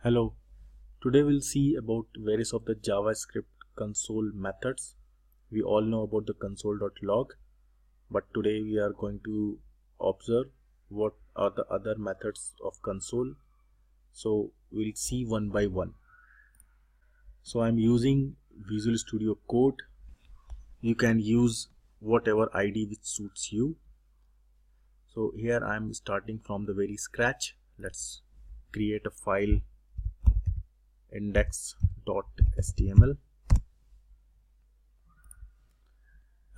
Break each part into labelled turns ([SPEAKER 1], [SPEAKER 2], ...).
[SPEAKER 1] Hello, today we'll see about various of the JavaScript console methods. We all know about the console.log, but today we are going to observe what are the other methods of console. So we'll see one by one. So I'm using Visual Studio Code. You can use whatever ID which suits you. So here I'm starting from the very scratch. Let's create a file index.html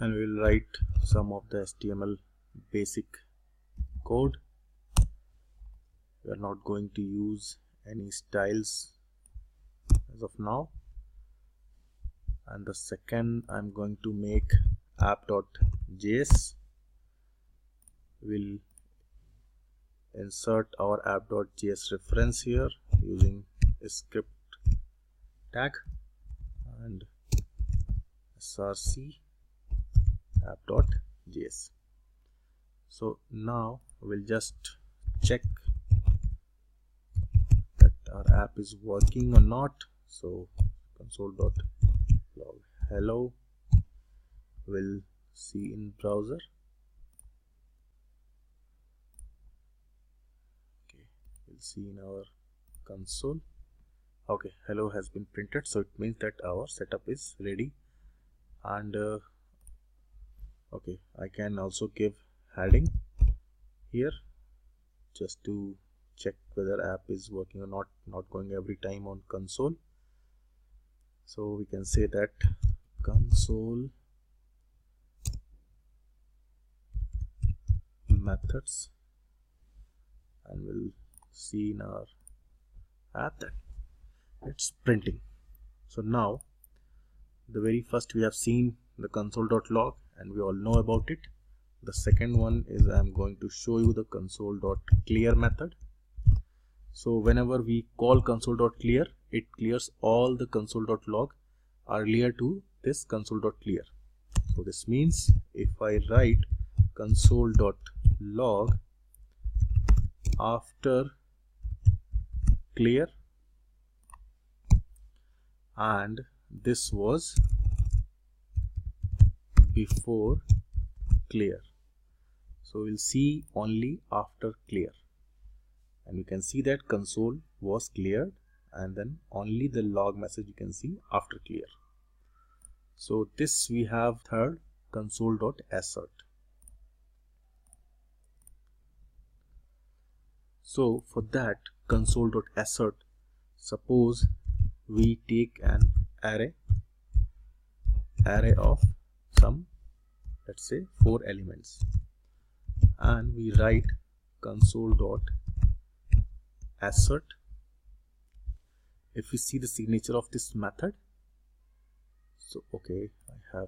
[SPEAKER 1] and we'll write some of the HTML basic code. We are not going to use any styles as of now. And the second, I'm going to make app.js. We'll insert our app.js reference here using a script tag and src app.js. So now we'll just check that our app is working or not. So console.log hello, we'll see in browser. Okay, we'll see in our console. Okay, hello has been printed, so it means that our setup is ready. And okay, I can also give heading here just to check whether app is working or not going every time on console. So we can say that console methods, and we'll see in our app that it's printing. So now the very first we have seen the console.log and we all know about it. The second one is I'm going to show you the console.clear method. So whenever we call console.clear, it clears all the console.log earlier to this console.clear. So this means if I write console.log after clear and this was before clear, so we'll see only after clear, and we can see that console was cleared and then only the log message you can see after clear. So this we have third console.assert. So for that console.assert, suppose we take an array of some, let's say 4 elements, and we write console.assert. If we see the signature of this method, so okay, I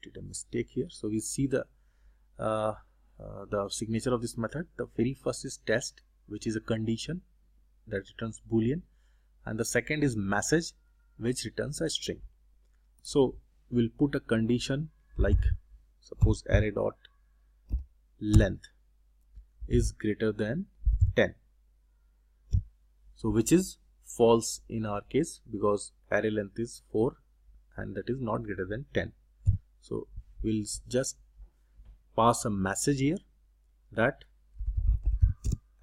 [SPEAKER 1] did a mistake here. So we see the signature of this method. The very first is test, which is a condition that returns boolean, and the second is message, which returns a string. So we'll put a condition like suppose array dot length is greater than 10, so which is false in our case because array length is 4 and that is not greater than 10. So we'll just pass a message here that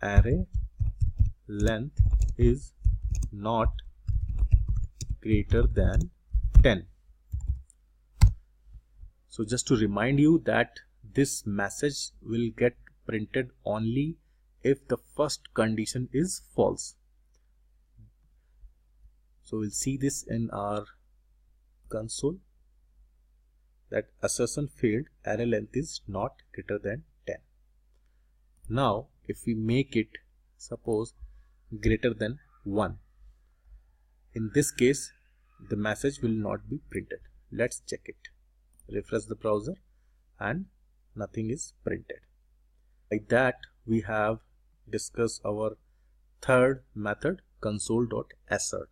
[SPEAKER 1] array length is not greater than 10. So just to remind you that this message will get printed only if the first condition is false. So we'll see this in our console that assertion failed, array length is not greater than 10. Now if we make it suppose greater than 1, in this case the message will not be printed. Let's check it. Refresh the browser and nothing is printed. Like that we have discussed our third method console.assert.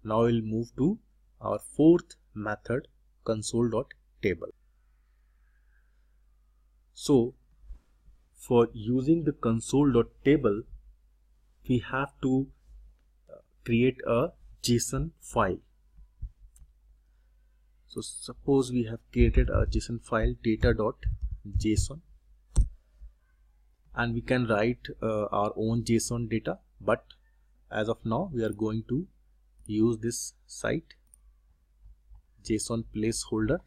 [SPEAKER 1] Now we'll move to our fourth method console.table. So for using the console.table we have to create a JSON file. So suppose we have created a JSON file data.json, and we can write our own JSON data, but as of now we are going to use this site JSON placeholder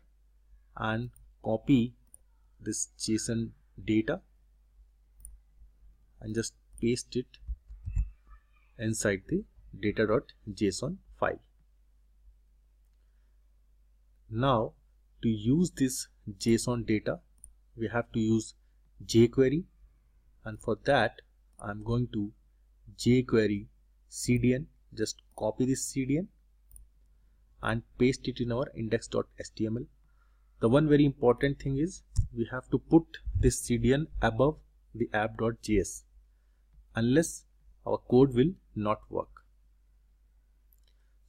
[SPEAKER 1] and copy this JSON data and just paste it inside the data.json file. Now to use this JSON data we have to use jQuery, and for that I'm going to jQuery CDN, just copy this CDN and paste it in our index.html. The one very important thing is we have to put this CDN above the app.js, unless our code will not work.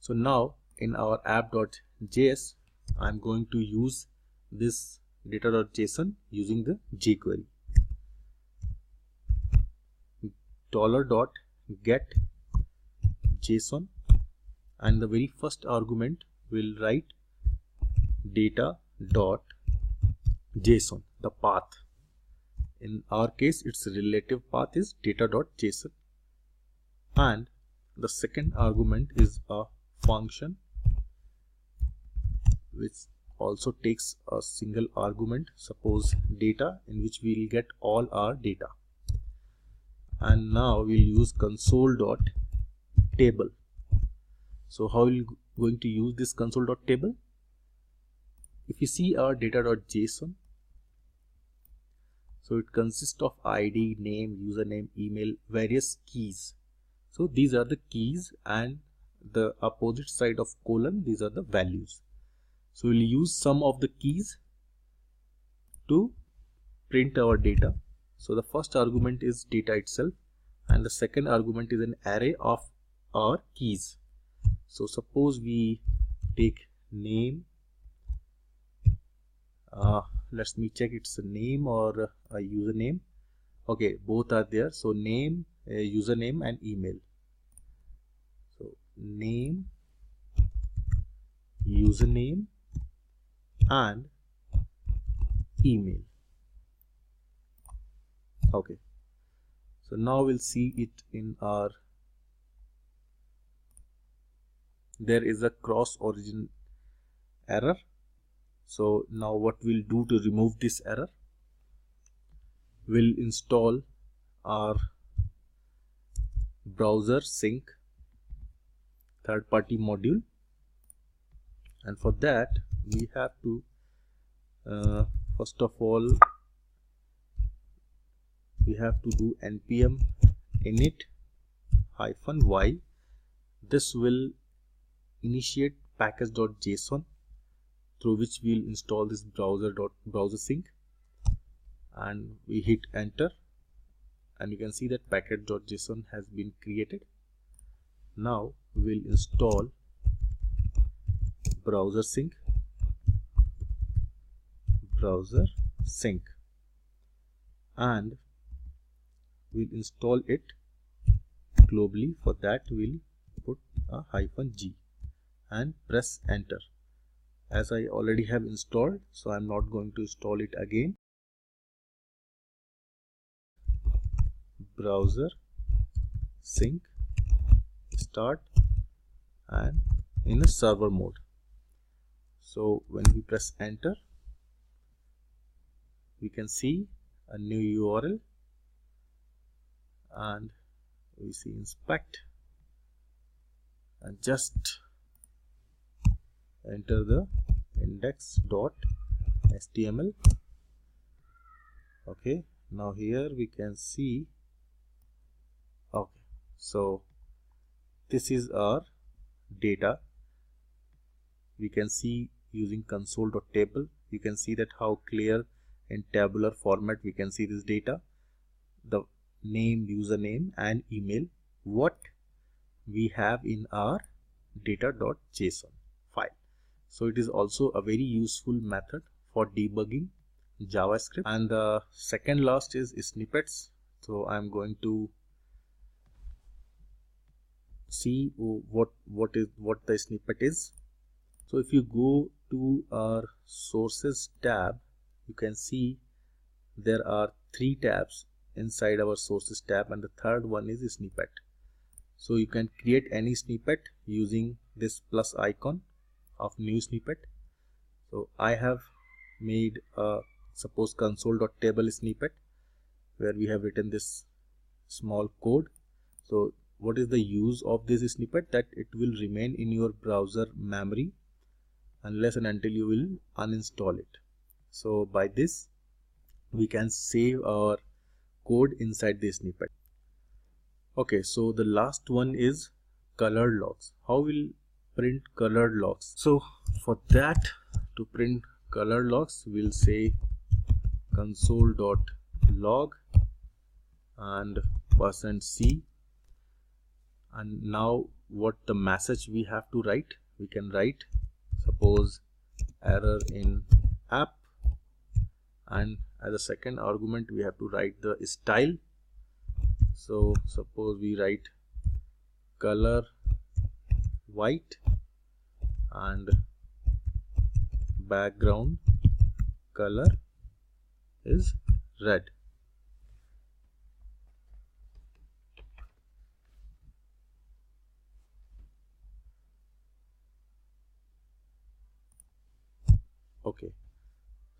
[SPEAKER 1] So now in our app.js I'm going to use this data.json using the jQuery. $.get JSON, and the very first argument will write data.json, the path. In our case its relative path is data.json, and the second argument is a function which also takes a single argument, suppose data, in which we will get all our data. And now we'll use console.table. So how are we going to use this console.table? If you see our data.json, so it consists of ID, name, username, email, various keys. So these are the keys, and the opposite side of colon, these are the values. So we'll use some of the keys to print our data. So the first argument is data itself, and the second argument is an array of our keys. So suppose we take name, let me check it's a name or a username. Okay, both are there. So name, username and email. So name, username and email. Okay, so now we'll see it in our, there is a cross origin error. So now what we'll do to remove this error, we'll install our browser sync third-party module, and for that we have to first of all we have to do npm init-y. This will initiate package.json through which we'll install this browser sync, and we hit enter, and you can see that package.json has been created. Now we'll install browser sync and we'll install it globally. For that we'll put a -g and press enter. As I already have installed, so I'm not going to install it again. Browser sync start and in a server mode. So when we press enter, we can see a new URL, and we see inspect, and just enter the index.html. Okay, now here we can see, okay, so this is our data. We can see using console.table, you can see that how clear in tabular format we can see this data, the name, username and email, what we have in our data.json file. So it is also a very useful method for debugging JavaScript. And the second last is snippets. So I'm going to see what the snippet is. So if you go to our sources tab, you can see there are 3 tabs inside our sources tab, and the third one is snippet. So you can create any snippet using this plus icon of new snippet. So I have made a suppose console.table snippet where we have written this small code. So what is the use of this snippet? That it will remain in your browser memory unless and until you will uninstall it. So by this we can save our code inside the snippet. Okay, so the last one is colored logs. How will print colored logs? So for that, to print colored logs, we'll say console.log and %c, and now what the message we have to write, we can write suppose error in app, and as a second argument we have to write the style. So suppose we write color white and background color is red. Okay,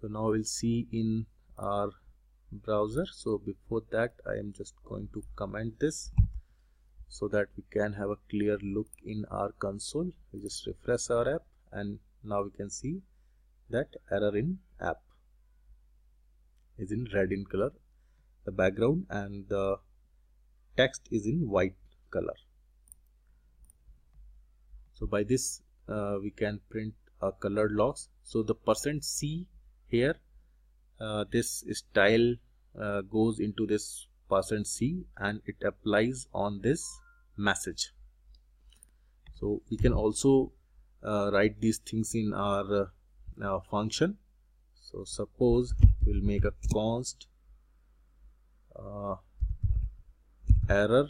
[SPEAKER 1] so now we'll see in our browser. So before that I am just going to comment this so that we can have a clear look in our console. We just refresh our app and now we can see that error in app is in red in color, the background, and the text is in white color. So by this we can print colored logs. So the %c here, this style goes into this %c and it applies on this message. So we can also write these things in our function. So suppose we'll make a const error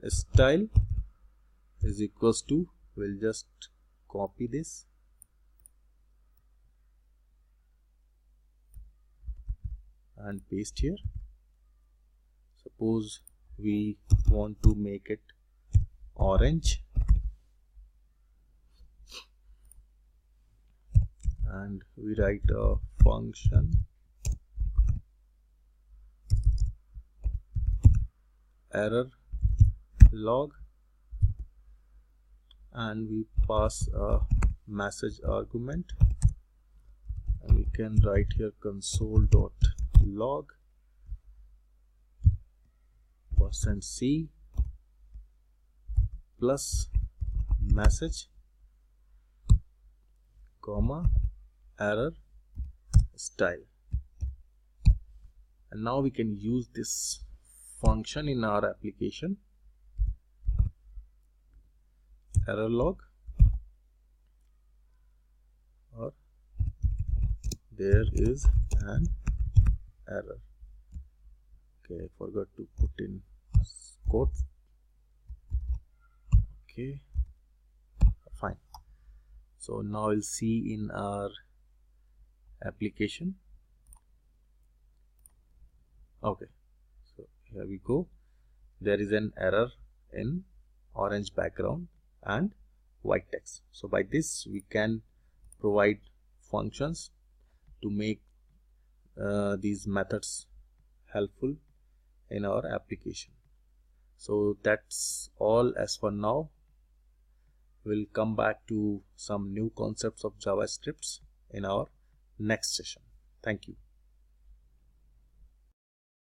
[SPEAKER 1] style is equals to, we'll just copy this and paste here. Suppose we want to make it orange, and we write a function error log, and we pass a message argument, and we can write here console.log %c plus message comma error style, and now we can use this function in our application. Error log, or there is an error. Okay, I forgot to put in quotes. Okay, fine. So now we'll see in our application. Okay, so here we go. There is an error in orange background and white text. So by this we can provide functions to make these methods helpful in our application. So that's all as for now. We'll come back to some new concepts of JavaScript in our next session. Thank you.